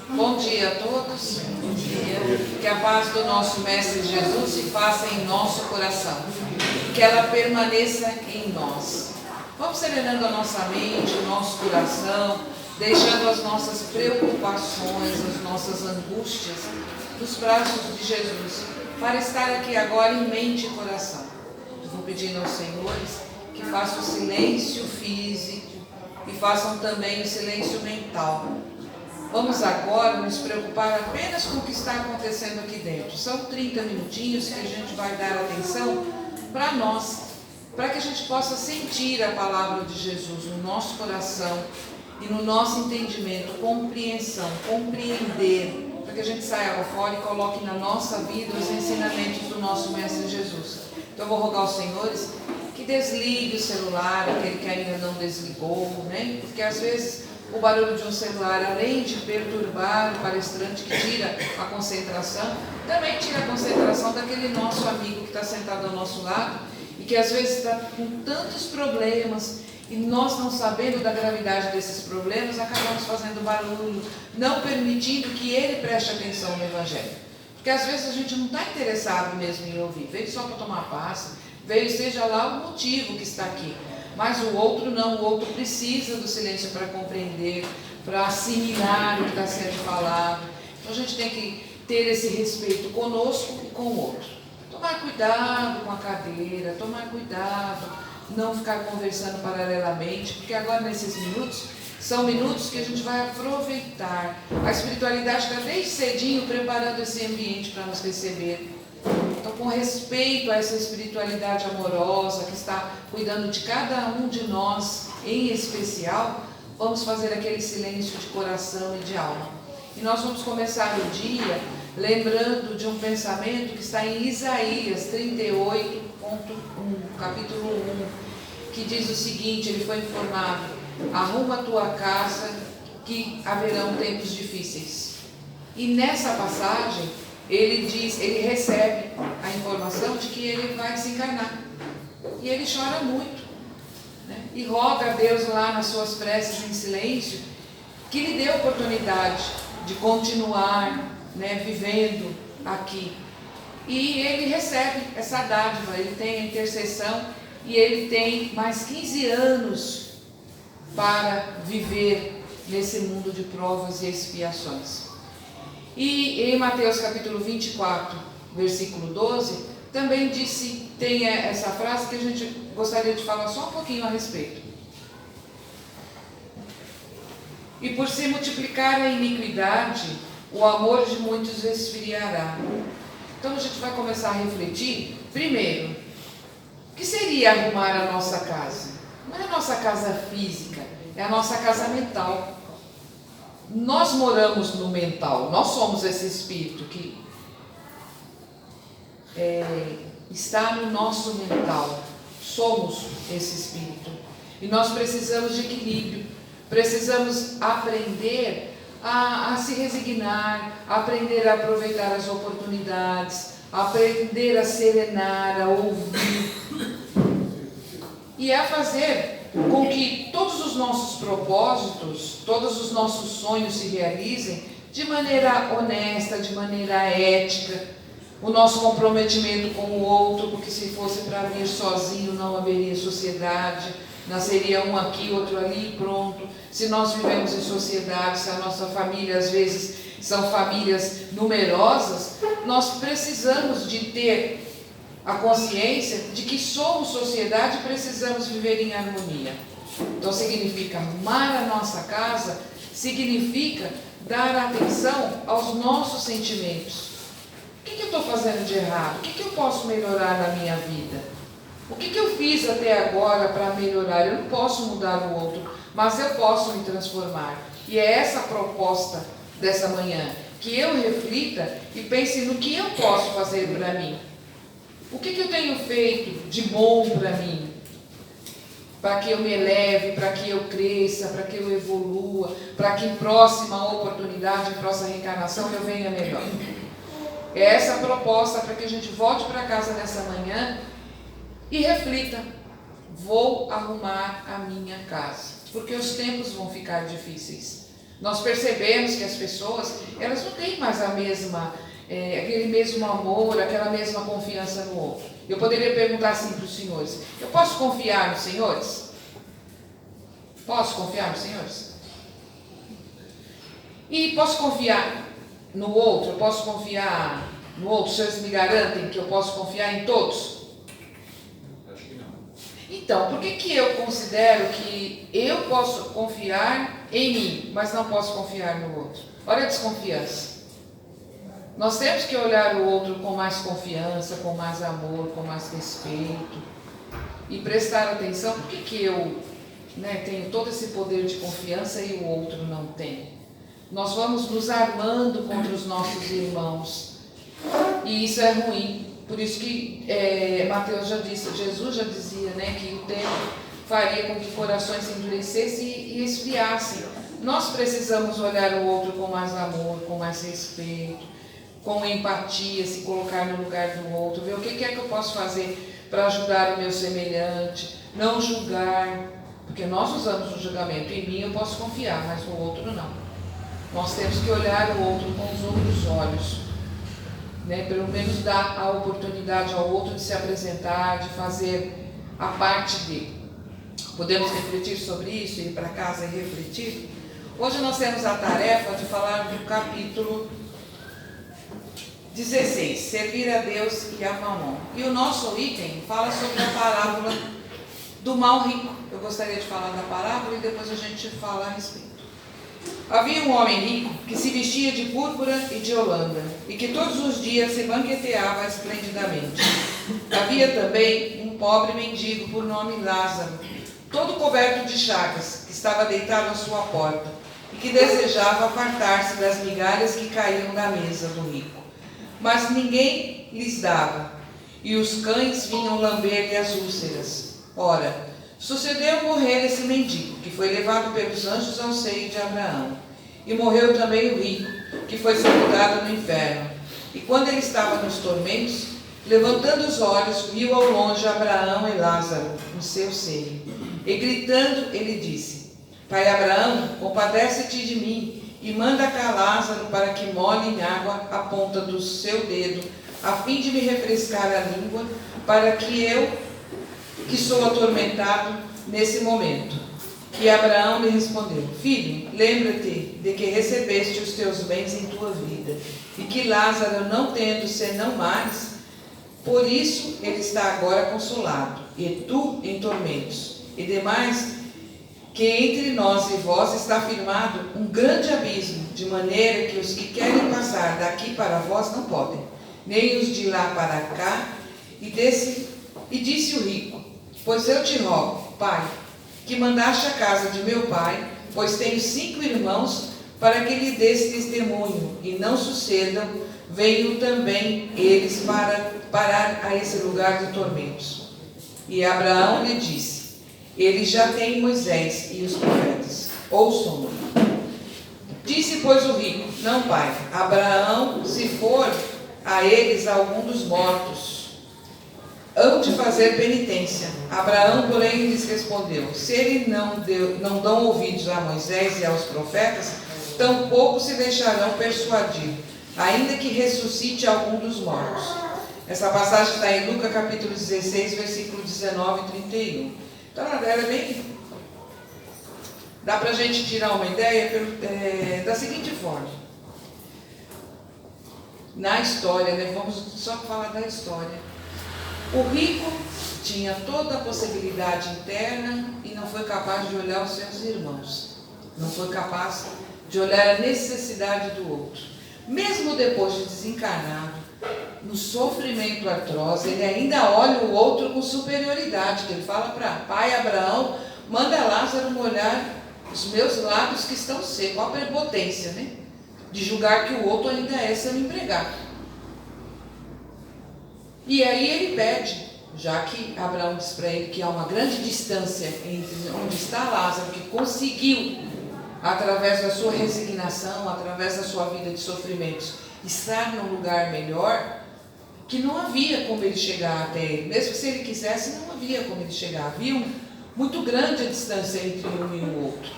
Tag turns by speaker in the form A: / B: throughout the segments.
A: Bom dia a todos. Bom dia. Que a paz do nosso Mestre Jesus se faça em nosso coração. Que ela permaneça em nós. Vamos serenando a nossa mente, o nosso coração, deixando as nossas preocupações, as nossas angústias nos braços de Jesus, para estar aqui agora em mente e coração. Eu vou pedindo aos senhores que façam o silêncio físico e façam também o silêncio mental. Vamos agora nos preocupar apenas com o que está acontecendo aqui dentro. São 30 minutinhos que a gente vai dar atenção para nós, para que a gente possa sentir a palavra de Jesus no nosso coração e no nosso entendimento, compreensão, compreender, para que a gente saia lá fora e coloque na nossa vida os ensinamentos do nosso Mestre Jesus. Então eu vou rogar aos senhores que desligue o celular, aquele que ainda não desligou, né? Porque às vezes o barulho de um celular, além de perturbar o palestrante, que tira a concentração, também tira a concentração daquele nosso amigo que está sentado ao nosso lado e que às vezes está com tantos problemas e nós, não sabendo da gravidade desses problemas, acabamos fazendo barulho, não permitindo que ele preste atenção no Evangelho. Porque às vezes a gente não está interessado mesmo em ouvir, veio só para tomar passe, veio seja lá o motivo que está aqui. Mas o outro não, o outro precisa do silêncio para compreender, para assimilar o que está sendo falado. Então a gente tem que ter esse respeito conosco e com o outro. Tomar cuidado com a cadeira, tomar cuidado, não ficar conversando paralelamente, porque agora nesses minutos, são minutos que a gente vai aproveitar. A espiritualidade está desde cedinho preparando esse ambiente para nos receber. Então, com respeito a essa espiritualidade amorosa que está cuidando de cada um de nós em especial, vamos fazer aquele silêncio de coração e de alma. E nós vamos começar o dia lembrando de um pensamento que está em Isaías 38.1, capítulo 1, que diz o seguinte: ele foi informado, arruma a tua casa que haverão tempos difíceis. E nessa passagem, ele diz, ele recebe a informação de que ele vai se encarnar. E ele chora muito, né? E roga a Deus lá nas suas preces em silêncio, que lhe dê a oportunidade de continuar, né, vivendo aqui. E ele recebe essa dádiva, ele tem a intercessão e ele tem mais 15 anos para viver nesse mundo de provas e expiações. E em Mateus capítulo 24, versículo 12, também tem essa frase que a gente gostaria de falar só um pouquinho a respeito. E por se multiplicar a iniquidade, o amor de muitos esfriará. Então a gente vai começar a refletir, primeiro, o que seria arrumar a nossa casa? Não é a nossa casa física, é a nossa casa mental. Nós moramos no mental, nós somos esse espírito que está no nosso mental, somos esse espírito. E nós precisamos de equilíbrio, precisamos aprender a se resignar, aprender a aproveitar as oportunidades, aprender a serenar, a ouvir e a fazer com que todos os nossos propósitos, todos os nossos sonhos se realizem de maneira honesta, de maneira ética, o nosso comprometimento com o outro, porque se fosse para vir sozinho não haveria sociedade, nasceria um aqui, outro ali e pronto. Se nós vivemos em sociedade, se a nossa família às vezes são famílias numerosas, nós precisamos de ter a consciência de que somos sociedade e precisamos viver em harmonia. Então significa arrumar a nossa casa, significa dar atenção aos nossos sentimentos. O que eu estou fazendo de errado? O que eu posso melhorar na minha vida? O que eu fiz até agora para melhorar? Eu não posso mudar o outro, mas eu posso me transformar. E é essa a proposta dessa manhã, que eu reflita e pense no que eu posso fazer para mim. O que eu tenho feito de bom para mim? Para que eu me eleve, para que eu cresça, para que eu evolua, para que em próxima oportunidade, em próxima reencarnação, eu venha melhor. É essa a proposta para que a gente volte para casa nessa manhã e reflita: vou arrumar a minha casa, porque os tempos vão ficar difíceis. Nós percebemos que as pessoas, elas não têm mais aquele mesmo amor, aquela mesma confiança no outro. Eu poderia perguntar assim para os senhores: eu posso confiar nos senhores? Posso confiar nos senhores? E posso confiar no outro? Eu posso confiar no outro? Os senhores me garantem que eu posso confiar em todos?
B: Acho que não.
A: Então, por que eu considero que eu posso confiar em mim, mas não posso confiar no outro? Olha a desconfiança. Nós temos que olhar o outro com mais confiança, com mais amor, com mais respeito e prestar atenção. Por que eu tenho todo esse poder de confiança e o outro não tem? Nós vamos nos armando contra os nossos irmãos e isso é ruim. Por isso que Mateus já disse, Jesus já dizia, que o tempo faria com que corações se endurecessem e esfriassem. Nós precisamos olhar o outro com mais amor, com mais respeito, com empatia, se colocar no lugar do outro, ver o que é que eu posso fazer para ajudar o meu semelhante, não julgar, porque nós usamos o julgamento. Em mim eu posso confiar, mas no outro não. Nós temos que olhar o outro com os outros olhos, pelo menos dar a oportunidade ao outro de se apresentar, de fazer a parte dele. Podemos refletir sobre isso, ir para casa e refletir? Hoje nós temos a tarefa de falar do capítulo 16, servir a Deus e a Mamon. E o nosso item fala sobre a parábola do mal rico. Eu gostaria de falar da parábola e depois a gente fala a respeito. Havia um homem rico que se vestia de púrpura e de holanda e que todos os dias se banqueteava esplendidamente. Havia também um pobre mendigo por nome Lázaro, todo coberto de chagas, que estava deitado à sua porta e que desejava fartar-se das migalhas que caíam da mesa do rico. Mas ninguém lhes dava, e os cães vinham lamber-lhe as úlceras. Ora, sucedeu morrer esse mendigo, que foi levado pelos anjos ao seio de Abraão. E morreu também o rico, que foi sepultado no inferno. E quando ele estava nos tormentos, levantando os olhos, viu ao longe Abraão e Lázaro no seu seio. E gritando, ele disse: Pai Abraão, compadece-te de mim, e manda cá Lázaro para que molhe em água a ponta do seu dedo, a fim de me refrescar a língua, para que eu, que sou atormentado nesse momento. E Abraão lhe respondeu: Filho, lembra-te de que recebeste os teus bens em tua vida, e que Lázaro, não tendo senão males, por isso ele está agora consolado, e tu em tormentos. E demais, que entre nós e vós está firmado um grande abismo, de maneira que os que querem passar daqui para vós não podem, nem os de lá para cá. E disse o rico: Pois eu te rogo, pai, que mandaste a casa de meu pai, pois tenho 5 irmãos, para que lhe dês testemunho, e não sucedam, venham também eles para parar a esse lugar de tormentos. E Abraão lhe disse: Eles já têm Moisés e os profetas, ouçam-no. Disse, pois, o rico: Não, pai, Abraão, se for a eles algum dos mortos, hão de fazer penitência. Abraão, porém, lhes respondeu: Se ele não dão ouvidos a Moisés e aos profetas, tampouco se deixarão persuadir, ainda que ressuscite algum dos mortos. Essa passagem está em Lucas capítulo 16, versículo 19 e 31. Então, ela é bem... Dá para a gente tirar uma ideia da seguinte forma. Na história, vamos só falar da história. O rico tinha toda a possibilidade interna e não foi capaz de olhar os seus irmãos. Não foi capaz de olhar a necessidade do outro. Mesmo depois de desencarnado, no sofrimento atroz, ele ainda olha o outro com superioridade, que ele fala para pai Abraão: manda Lázaro molhar os meus lábios que estão secos. Olha a prepotência, de julgar que o outro ainda é seu empregado. E aí ele pede, já que Abraão diz para ele que há uma grande distância entre onde está Lázaro, que conseguiu, através da sua resignação, através da sua vida de sofrimentos, estar num lugar melhor, que não havia como ele chegar até ele. Mesmo que se ele quisesse, não havia como ele chegar. Havia muito grande a distância entre um e o outro.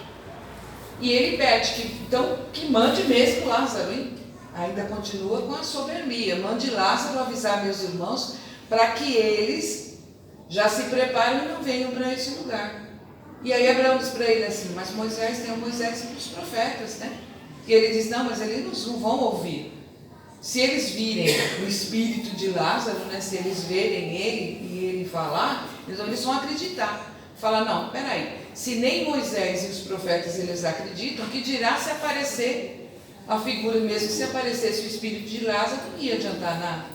A: E ele pede que mande mesmo Lázaro, hein? Ainda continua com a soberania. Mande Lázaro avisar meus irmãos para que eles já se preparem e não venham para esse lugar. E aí Abraão diz para ele assim, mas Moisés tem o Moisés e os profetas, né? E ele diz, não, mas eles não vão ouvir. Se eles virem o espírito de Lázaro, né? Se eles verem ele e ele falar, então eles vão acreditar. Fala, não, peraí, se nem Moisés e os profetas eles acreditam, que dirá se aparecer a figura mesmo, se aparecesse o espírito de Lázaro, não ia adiantar nada.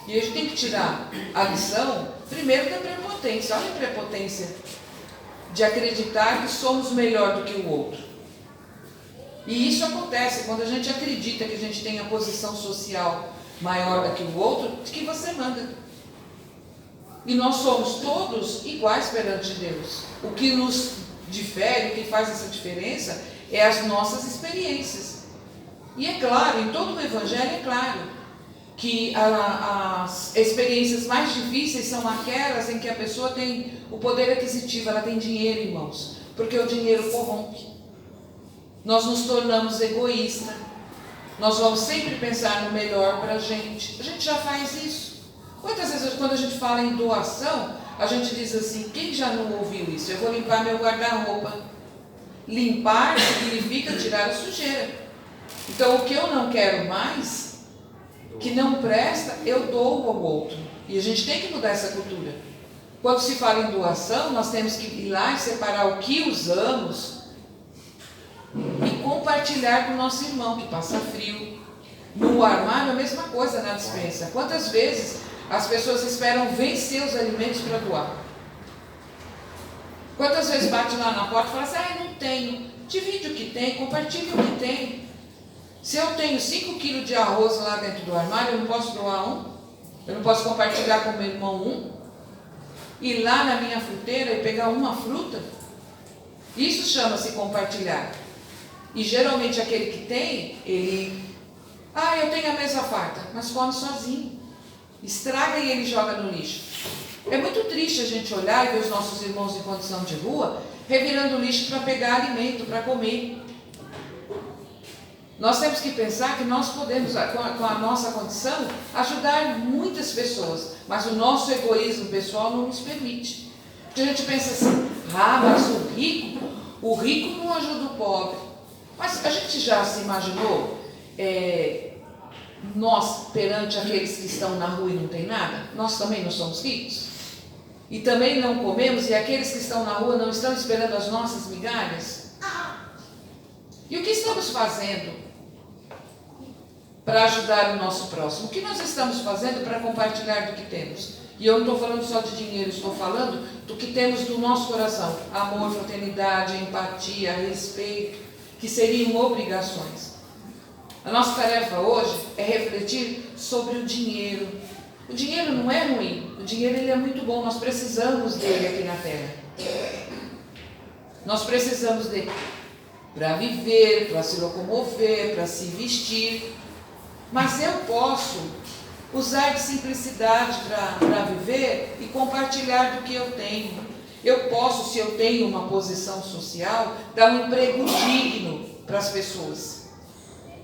A: E a gente tem que tirar a lição, primeiro da prepotência. Olha a prepotência de acreditar que somos melhor do que o outro. E isso acontece quando a gente acredita que a gente tem a posição social maior do que o outro, que você manda. E nós somos todos iguais perante Deus. O que nos difere, o que faz essa diferença, é as nossas experiências. E é claro, em todo o Evangelho é claro, que as experiências mais difíceis são aquelas em que a pessoa tem o poder aquisitivo, ela tem dinheiro em mãos, porque o dinheiro corrompe. Nós nos tornamos egoístas, nós vamos sempre pensar no melhor para a gente já faz isso. Quantas vezes quando a gente fala em doação, a gente diz assim, quem já não ouviu isso? Eu vou limpar meu guarda-roupa. Limpar significa tirar a sujeira. Então o que eu não quero mais, que não presta, eu dou ao outro. E a gente tem que mudar essa cultura. Quando se fala em doação, nós temos que ir lá e separar o que usamos e compartilhar com o nosso irmão que passa frio. No armário a mesma coisa na despensa. Quantas vezes as pessoas esperam vencer os alimentos para doar? Quantas vezes bate lá na porta e fala assim, não tenho. Divide o que tem, compartilhe o que tem. Se eu tenho 5 quilos de arroz lá dentro do armário, eu não posso doar um? Eu não posso compartilhar com meu irmão um? Ir lá na minha fruteira e pegar uma fruta? Isso chama-se compartilhar. E geralmente aquele que tem, eu tenho a mesa farta, mas come sozinho. Estraga e ele joga no lixo. É muito triste a gente olhar e ver os nossos irmãos em condição de rua, revirando lixo para pegar alimento, para comer. Nós temos que pensar que nós podemos, com a nossa condição, ajudar muitas pessoas, mas o nosso egoísmo pessoal não nos permite. Porque a gente pensa assim, mas o rico não ajuda o pobre. Mas a gente já se imaginou, nós perante aqueles que estão na rua e não tem nada? Nós também não somos ricos? E também não comemos, e aqueles que estão na rua não estão esperando as nossas migalhas? E o que estamos fazendo para ajudar o nosso próximo? O que nós estamos fazendo para compartilhar do que temos? E eu não estou falando só de dinheiro, estou falando do que temos do nosso coração. Amor, fraternidade, empatia, respeito, que seriam obrigações. A nossa tarefa hoje é refletir sobre o dinheiro. O dinheiro não é ruim, o dinheiro ele é muito bom, nós precisamos dele aqui na Terra. Nós precisamos dele para viver, para se locomover, para se vestir. Mas eu posso usar de simplicidade para viver e compartilhar do que eu tenho. Eu posso, se eu tenho uma posição social, dar um emprego digno para as pessoas.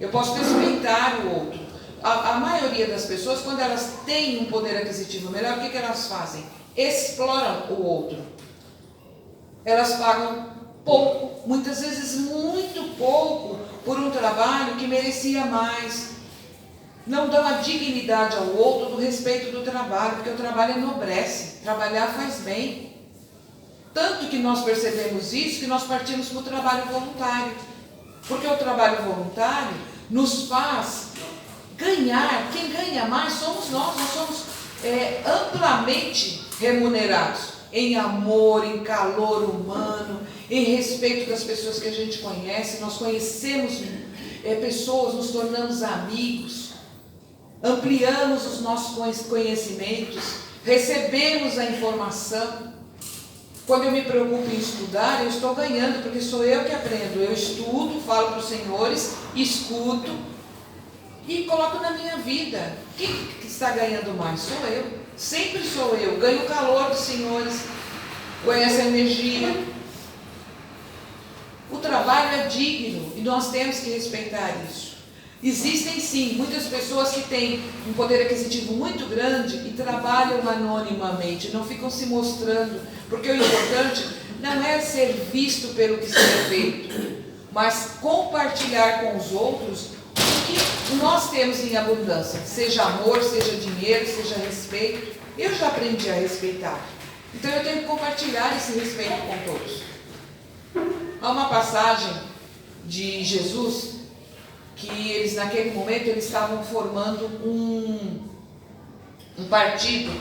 A: Eu posso respeitar o outro. A maioria das pessoas, quando elas têm um poder aquisitivo melhor, o que elas fazem? Exploram o outro. Elas pagam pouco, muitas vezes muito pouco, por um trabalho que merecia mais. Não dão a dignidade ao outro do respeito do trabalho, porque o trabalho enobrece, trabalhar faz bem. Tanto que nós percebemos isso, que nós partimos para o trabalho voluntário. Porque o trabalho voluntário nos faz ganhar. Quem ganha mais somos nós somos amplamente remunerados em amor, em calor humano, em respeito das pessoas que a gente conhece. Nós conhecemos pessoas, nos tornamos amigos, ampliamos os nossos conhecimentos, recebemos a informação. Quando eu me preocupo em estudar, eu estou ganhando, porque sou eu que aprendo. Eu estudo, falo para os senhores, escuto e coloco na minha vida. Quem que está ganhando mais? Sou eu. Sempre sou eu. Ganho o calor dos senhores, ganho essa energia. trabalho é digno e nós temos que respeitar isso. Existem sim muitas pessoas que têm um poder aquisitivo muito grande e trabalham anonimamente, não ficam se mostrando, porque o importante não é ser visto pelo que se é feito, mas compartilhar com os outros o que nós temos em abundância, seja amor, seja dinheiro, seja respeito. Eu já aprendi a respeitar, então eu tenho que compartilhar esse respeito com todos. Há uma passagem de Jesus que eles naquele momento eles estavam formando um partido,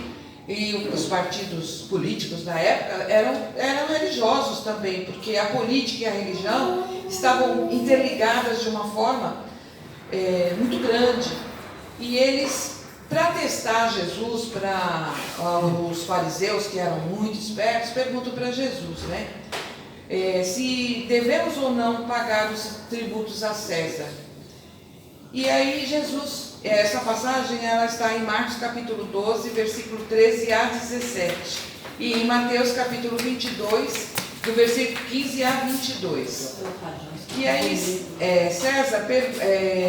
A: e os partidos políticos da época eram religiosos também, porque a política e a religião estavam interligadas de uma forma muito grande. E eles, para testar Jesus, para os fariseus que eram muito espertos, perguntam para Jesus, né? Se devemos ou não pagar os tributos a César. E aí Jesus, essa passagem ela está em Marcos capítulo 12, versículo 13 a 17. E em Mateus capítulo 22, do versículo 15 a 22. E aí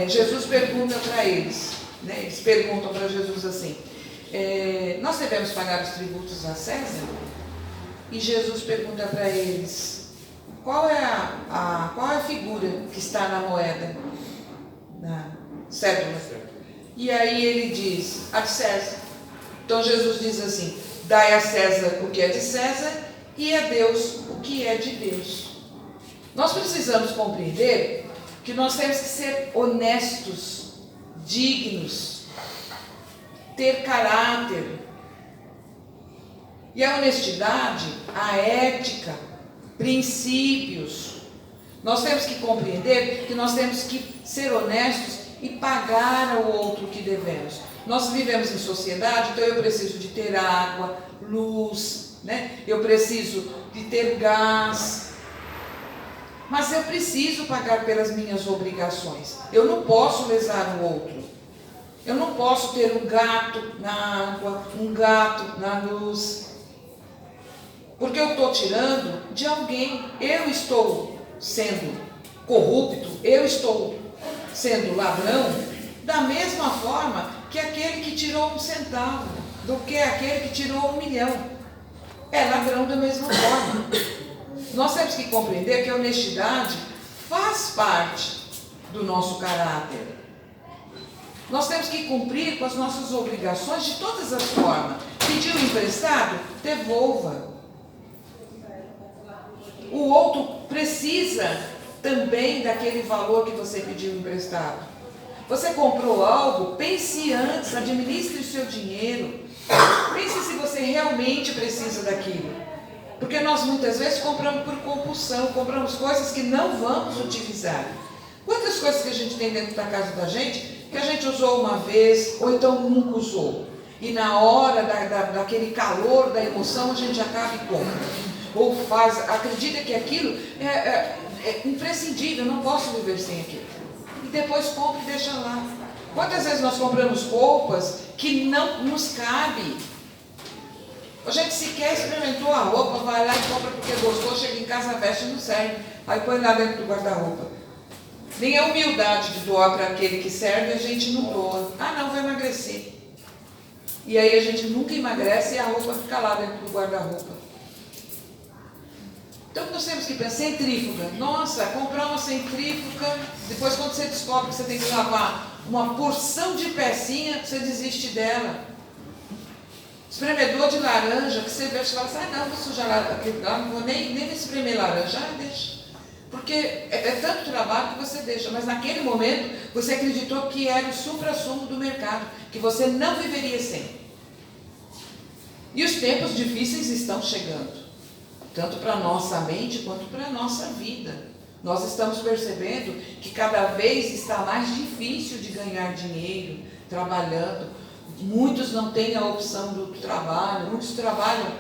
A: Jesus pergunta para eles, né? Eles perguntam para Jesus assim, nós devemos pagar os tributos a César? E Jesus pergunta para eles, qual é a figura que está na moeda? Na cédula. E aí ele diz, a de César. Então Jesus diz assim, dai a César o que é de César e a Deus o que é de Deus. Nós precisamos compreender que nós temos que ser honestos, dignos, ter caráter. E a honestidade, a ética, princípios. Nós temos que compreender que nós temos que ser honestos e pagar ao outro o que devemos. Nós vivemos em sociedade, então eu preciso de ter água, luz, né? Eu preciso de ter gás. Mas eu preciso pagar pelas minhas obrigações. Eu não posso lesar o outro. Eu não posso ter um gato na água, um gato na luz. Porque eu estou tirando de alguém. Eu estou sendo corrupto, eu estou sendo ladrão, da mesma forma que aquele que tirou 1 centavo, do que aquele que tirou 1 milhão. É ladrão da mesma forma. Nós temos que compreender que a honestidade faz parte do nosso caráter. Nós temos que cumprir com as nossas obrigações de todas as formas. Pediu emprestado? Devolva. O outro precisa também daquele valor que você pediu emprestado. Você comprou algo, pense antes, administre o seu dinheiro. Pense se você realmente precisa daquilo. Porque nós muitas vezes compramos por compulsão, compramos coisas que não vamos utilizar. Quantas coisas que a gente tem dentro da casa da gente, que a gente usou uma vez, ou então nunca usou. E na hora daquele calor, da emoção, a gente acaba e compra. Ou faz, acredita que aquilo é imprescindível, eu não posso viver sem aquilo. E depois compra e deixa lá. Quantas vezes nós compramos roupas que não nos cabe? A gente sequer experimentou a roupa, vai lá e compra porque gostou, chega em casa, veste e não serve. Aí põe lá dentro do guarda-roupa. Nem a humildade de doar para aquele que serve, a gente não doa. Ah não, vai emagrecer. E aí a gente nunca emagrece e a roupa fica lá dentro do guarda-roupa. Então nós temos que pensar, centrífuga. Nossa, comprar uma centrífuga, depois quando você descobre que você tem que lavar uma porção de pecinha, você desiste dela. Espremedor de laranja, que você vê, você fala assim, não, vou sujar aquele lugar, não vou nem espremer laranja, deixa. Porque é tanto trabalho que você deixa, mas naquele momento você acreditou que era o supra-sumo do mercado, que você não viveria sem. E os tempos difíceis estão chegando, tanto para a nossa mente quanto para a nossa vida. Nós estamos percebendo que cada vez está mais difícil de ganhar dinheiro trabalhando. Muitos não têm a opção do trabalho, muitos trabalham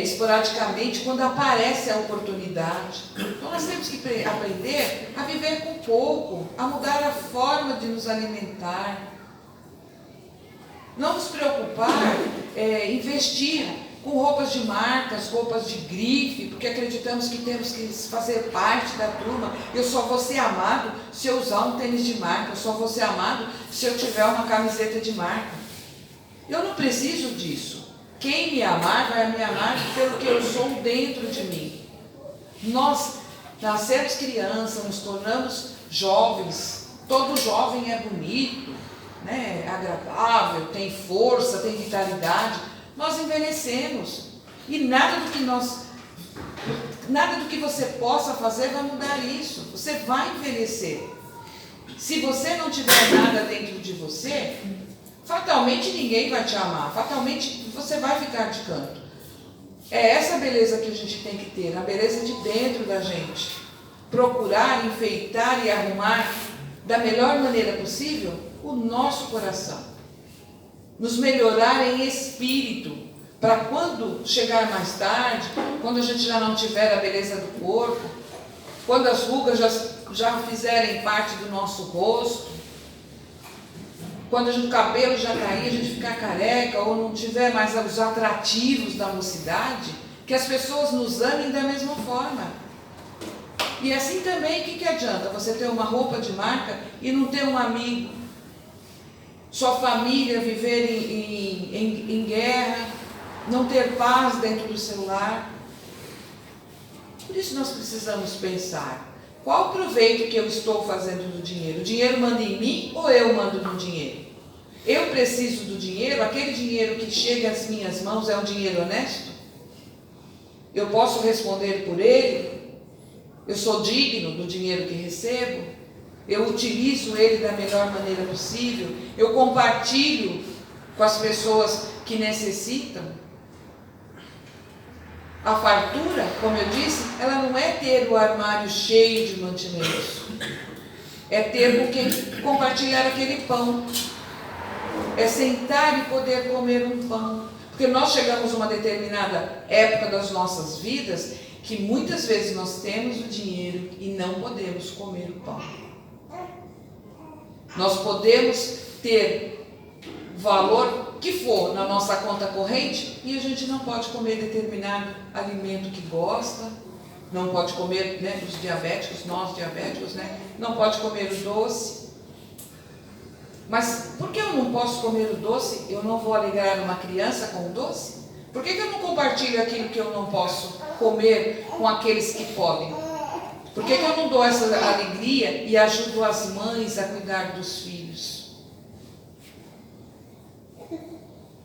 A: esporadicamente quando aparece a oportunidade. Então nós temos que aprender a viver com pouco, a mudar a forma de nos alimentar. Não nos preocupar, investir com roupas de marcas, roupas de grife, porque acreditamos que temos que fazer parte da turma. Eu só vou ser amado se eu usar um tênis de marca, eu só vou ser amado se eu tiver uma camiseta de marca. Eu não preciso disso. Quem me amar vai me amar pelo que eu sou dentro de mim. Nós nascemos criança, nos tornamos jovens. Todo jovem é bonito, né? É agradável, tem força, tem vitalidade. Nós envelhecemos e nada do que você possa fazer vai mudar isso. Você vai envelhecer. Se você não tiver nada dentro de você, fatalmente ninguém vai te amar, fatalmente você vai ficar de canto. É essa beleza que a gente tem que ter, a beleza de dentro da gente. Procurar, enfeitar e arrumar da melhor maneira possível o nosso coração. Nos melhorar em espírito, para quando chegar mais tarde, quando a gente já não tiver a beleza do corpo, quando as rugas já fizerem parte do nosso rosto, quando o cabelo já cair, a gente ficar careca, ou não tiver mais os atrativos da mocidade, que as pessoas nos amem da mesma forma. E assim também, o que adianta você ter uma roupa de marca e não ter um amigo? Sua família viver em guerra, não ter paz dentro do seu lar. Por isso nós precisamos pensar, qual o proveito que eu estou fazendo do dinheiro? O dinheiro manda em mim ou eu mando no dinheiro? Eu preciso do dinheiro? Aquele dinheiro que chega às minhas mãos é um dinheiro honesto? Eu posso responder por ele? Eu sou digno do dinheiro que recebo? Eu utilizo ele da melhor maneira possível? Eu compartilho com as pessoas que necessitam? A fartura, como eu disse, ela não é ter o armário cheio de mantimentos. É ter com quem compartilhar aquele pão. É sentar e poder comer um pão. Porque nós chegamos a uma determinada época das nossas vidas que muitas vezes nós temos o dinheiro e não podemos comer o pão. Nós podemos ter valor que for na nossa conta corrente e a gente não pode comer determinado alimento que gosta, não pode comer, né, os diabéticos, nós diabéticos, né, não pode comer o doce. Mas por que eu não posso comer o doce? Eu não vou alegrar uma criança com o doce? Por que eu não compartilho aquilo que eu não posso comer com aqueles que podem? Por que eu não dou essa alegria e ajudo as mães a cuidar dos filhos?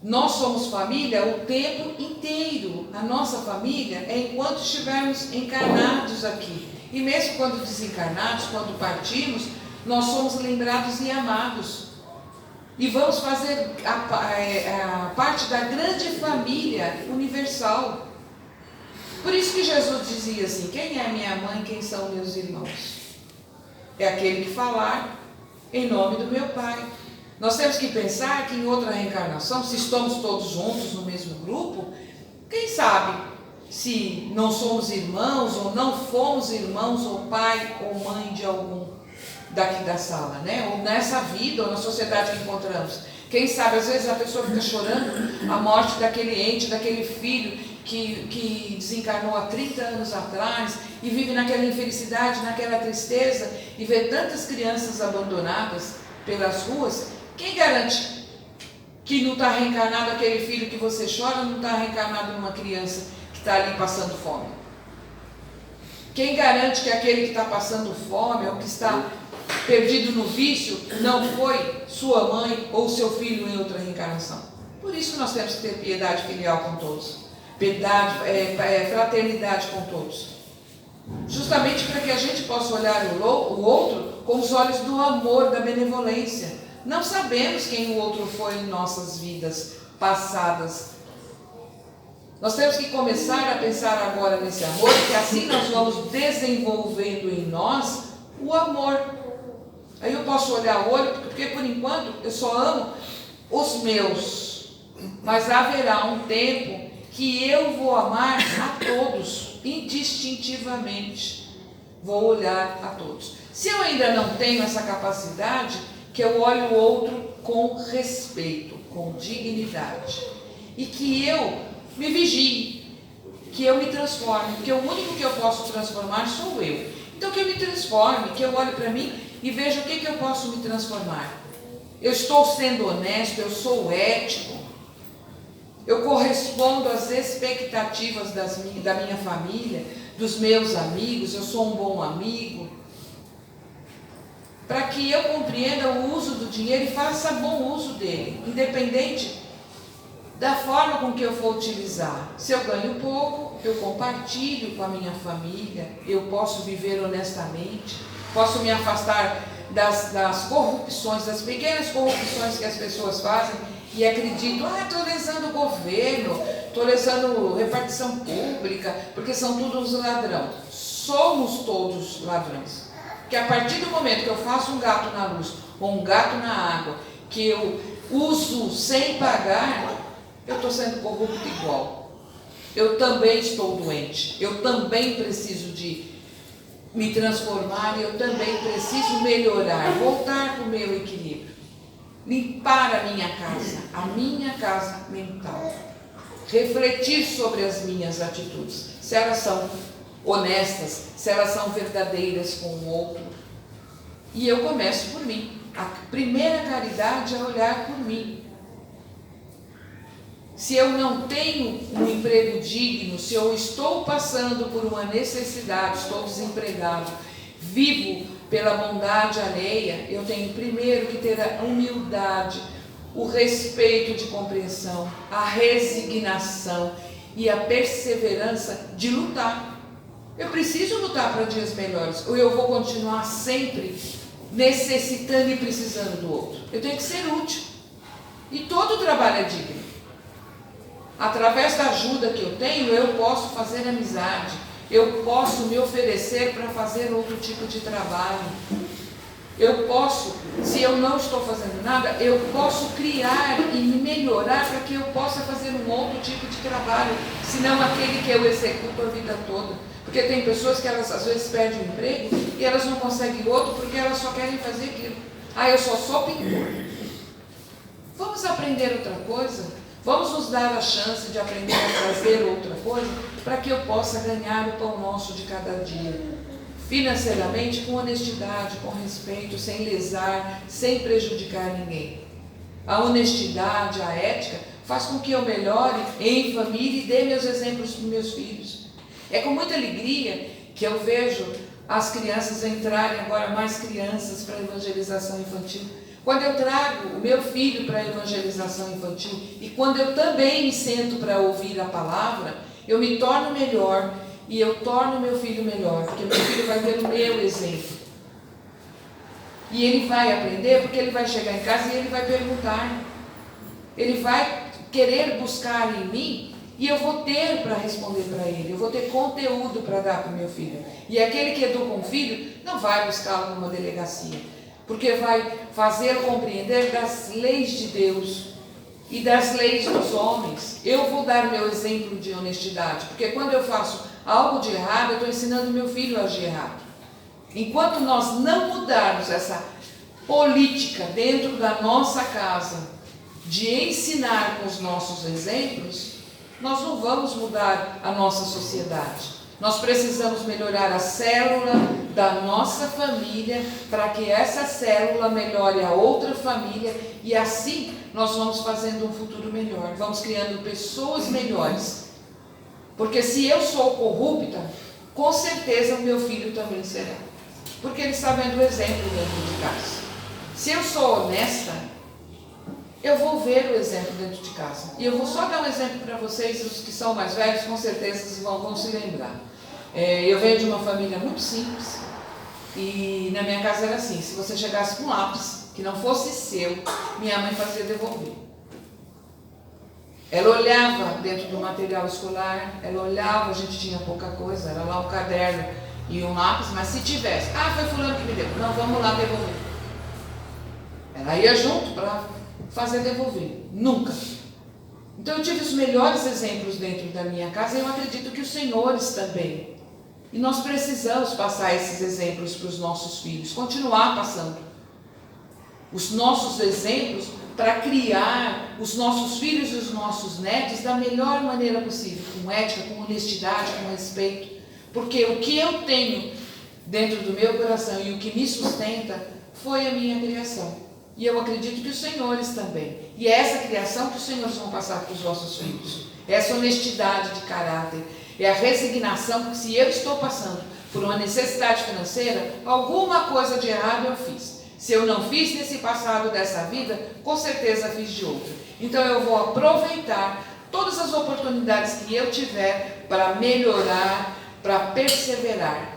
A: Nós somos família o tempo inteiro. A nossa família é enquanto estivermos encarnados aqui. E mesmo quando desencarnados, quando partimos, nós somos lembrados e amados. E vamos fazer a parte da grande família universal. Por isso que Jesus dizia assim: quem é minha mãe, quem são meus irmãos? É aquele que falar em nome do meu Pai. Nós temos que pensar que em outra reencarnação, se estamos todos juntos no mesmo grupo, quem sabe se não somos irmãos ou não fomos irmãos ou pai ou mãe de algum daqui da sala, né? Ou nessa vida ou na sociedade que encontramos. Quem sabe, às vezes a pessoa fica chorando a morte daquele ente, daquele filho que desencarnou há 30 anos atrás e vive naquela infelicidade, naquela tristeza e vê tantas crianças abandonadas pelas ruas. Quem garante que não está reencarnado aquele filho que você chora, não está reencarnado numa criança que está ali passando fome? Quem garante que aquele que está passando fome ou que está perdido no vício não foi sua mãe ou seu filho em outra reencarnação? Por isso que nós temos que ter piedade filial com todos, piedade, fraternidade com todos, justamente para que a gente possa olhar o outro com os olhos do amor, da benevolência. Não sabemos quem o outro foi em nossas vidas passadas. Nós temos que começar a pensar agora nesse amor, porque assim nós vamos desenvolvendo em nós o amor. Aí eu posso olhar o olho, porque por enquanto eu só amo os meus, mas haverá um tempo que eu vou amar a todos, indistintivamente. Vou olhar a todos. Se eu ainda não tenho essa capacidade, que eu olhe o outro com respeito, com dignidade. E que eu me vigie, que eu me transforme, porque o único que eu posso transformar sou eu. Então que eu me transforme, que eu olhe para mim e veja o que eu posso me transformar. Eu estou sendo honesto, eu sou ético, eu correspondo às expectativas da minha família, dos meus amigos, eu sou um bom amigo. Para que eu compreenda o uso do dinheiro e faça bom uso dele, independente da forma com que eu for utilizar. Se eu ganho pouco, eu compartilho com a minha família, eu posso viver honestamente, posso me afastar das corrupções, das pequenas corrupções que as pessoas fazem e acreditam, estou lesando o governo, estou lesando repartição pública, porque são todos ladrões. Somos todos ladrões. Que a partir do momento que eu faço um gato na luz ou um gato na água, que eu uso sem pagar, eu estou sendo corrupto igual. Eu também estou doente, eu também preciso de me transformar, eu também preciso melhorar, voltar para o meu equilíbrio, limpar a minha casa mental, refletir sobre as minhas atitudes, se elas são honestas, se elas são verdadeiras com o outro. E eu começo por mim. A primeira caridade é olhar por mim. Se eu não tenho um emprego digno, se eu estou passando por uma necessidade, estou desempregado, vivo pela bondade alheia, eu tenho primeiro que ter a humildade, o respeito de compreensão, a resignação e a perseverança de lutar. Eu preciso lutar para dias melhores, ou eu vou continuar sempre necessitando e precisando do outro. Eu tenho que ser útil. E todo trabalho é digno. Através da ajuda que eu tenho, eu posso fazer amizade, eu posso me oferecer para fazer outro tipo de trabalho. Eu posso, se eu não estou fazendo nada, eu posso criar e me melhorar para que eu possa fazer um outro tipo de trabalho, senão aquele que eu executo a vida toda. Porque tem pessoas que elas às vezes perdem o emprego e elas não conseguem outro porque elas só querem fazer aquilo. Eu só sou pintor. Vamos aprender outra coisa? Vamos nos dar a chance de aprender a fazer outra coisa para que eu possa ganhar o pão nosso de cada dia. Financeiramente, com honestidade, com respeito, sem lesar, sem prejudicar ninguém. A honestidade, a ética, faz com que eu melhore em família e dê meus exemplos para os meus filhos. É com muita alegria que eu vejo as crianças entrarem, agora mais crianças, para a evangelização infantil. Quando eu trago o meu filho para a evangelização infantil e quando eu também me sento para ouvir a palavra, eu me torno melhor e eu torno meu filho melhor, porque meu filho vai ter o meu exemplo. E ele vai aprender porque ele vai chegar em casa e ele vai perguntar. Ele vai querer buscar em mim e eu vou ter para responder para ele, eu vou ter conteúdo para dar para o meu filho. E aquele que educa um filho não vai buscá-lo numa delegacia, porque vai fazê-lo compreender das leis de Deus e das leis dos homens. Eu vou dar meu exemplo de honestidade, porque quando eu faço algo de errado, eu estou ensinando meu filho a agir errado. Enquanto nós não mudarmos essa política dentro da nossa casa, de ensinar com os nossos exemplos, nós não vamos mudar a nossa sociedade. Nós precisamos melhorar a célula da nossa família para que essa célula melhore a outra família e assim nós vamos fazendo um futuro melhor, vamos criando pessoas melhores. Porque se eu sou corrupta, com certeza o meu filho também será, porque ele está vendo o exemplo dentro de casa. Se eu sou honesta, eu vou ver o exemplo dentro de casa. E eu vou só dar um exemplo para vocês, os que são mais velhos, com certeza vão se lembrar. Eu venho de uma família muito simples, e na minha casa era assim, se você chegasse com um lápis, que não fosse seu, minha mãe fazia devolver. Ela olhava dentro do material escolar, ela olhava, a gente tinha pouca coisa, era lá um caderno e um lápis, mas se tivesse, foi fulano que me deu, não, vamos lá devolver. Ela ia junto para fazer devolver, nunca. Então eu tive os melhores exemplos dentro da minha casa e eu acredito que os senhores também. E nós precisamos passar esses exemplos para os nossos filhos, continuar passando os nossos exemplos para criar os nossos filhos e os nossos netos da melhor maneira possível, com ética, com honestidade, com respeito. Porque o que eu tenho dentro do meu coração e o que me sustenta foi a minha criação. E eu acredito que os senhores também. E é essa criação que os senhores vão passar para os vossos filhos. Essa honestidade de caráter, é a resignação que, se eu estou passando por uma necessidade financeira, alguma coisa de errado eu fiz. Se eu não fiz nesse passado dessa vida, com certeza fiz de outra. Então eu vou aproveitar todas as oportunidades que eu tiver para melhorar, para perseverar.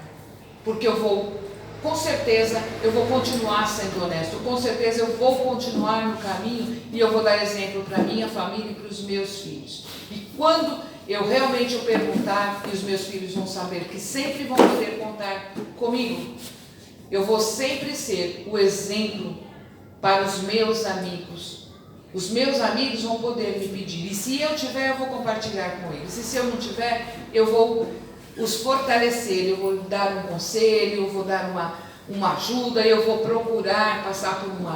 A: Porque com certeza eu vou continuar sendo honesto, com certeza eu vou continuar no caminho e eu vou dar exemplo para a minha família e para os meus filhos. E quando eu realmente perguntar, e os meus filhos vão saber que sempre vão poder contar comigo, eu vou sempre ser o exemplo para os meus amigos. Os meus amigos vão poder me pedir, e se eu tiver, eu vou compartilhar com eles. E se eu não tiver, eu vou os fortalecer, eu vou dar um conselho, eu vou dar uma ajuda, eu vou procurar passar por um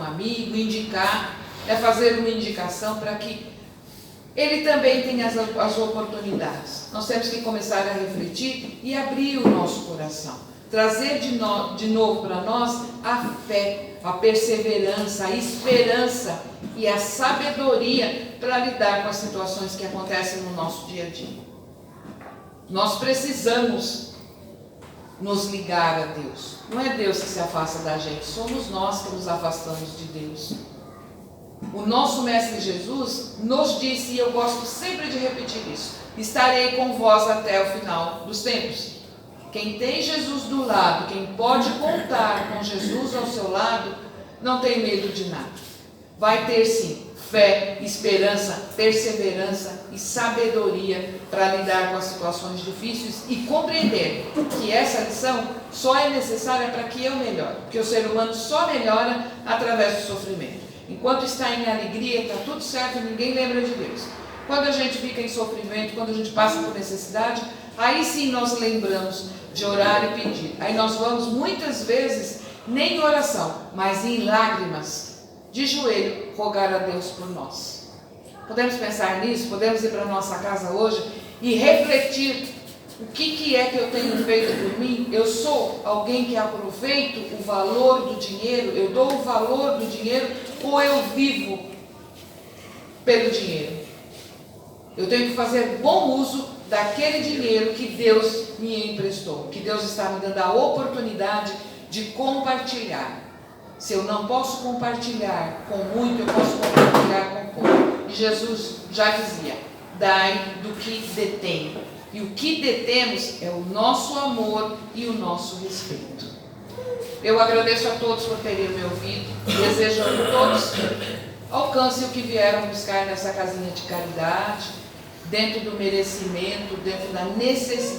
A: amigo, indicar, fazer uma indicação para que ele também tenha as oportunidades. Nós temos que começar a refletir e abrir o nosso coração. Trazer de novo para nós a fé, a perseverança, a esperança e a sabedoria para lidar com as situações que acontecem no nosso dia a dia. Nós precisamos nos ligar a Deus. Não é Deus que se afasta da gente, somos nós que nos afastamos de Deus. O nosso Mestre Jesus nos disse, e eu gosto sempre de repetir isso: estarei com vós até o final dos tempos. Quem tem Jesus do lado, quem pode contar com Jesus ao seu lado, não tem medo de nada. Vai ter sim fé, esperança, perseverança e sabedoria para lidar com as situações difíceis e compreender que essa lição só é necessária para que eu melhore, porque o ser humano só melhora através do sofrimento. Enquanto está em alegria, está tudo certo, ninguém lembra de Deus. Quando a gente fica em sofrimento, quando a gente passa por necessidade, aí sim nós lembramos de orar e pedir. Aí nós vamos muitas vezes, nem em oração, mas em lágrimas, de joelho, rogar a Deus por nós. Podemos pensar nisso? Podemos ir para a nossa casa hoje e refletir o que é que eu tenho feito por mim? Eu sou alguém que aproveito o valor do dinheiro? Eu dou o valor do dinheiro ou eu vivo pelo dinheiro? Eu tenho que fazer bom uso daquele dinheiro que Deus me emprestou, que Deus está me dando a oportunidade de compartilhar. Se eu não posso compartilhar com muito, eu posso compartilhar com pouco. E Jesus já dizia: dai do que detém. E o que detemos é o nosso amor e o nosso respeito. Eu agradeço a todos por terem me ouvido. Desejo a todos alcancem o que vieram buscar nessa casinha de caridade, dentro do merecimento, dentro da necessidade.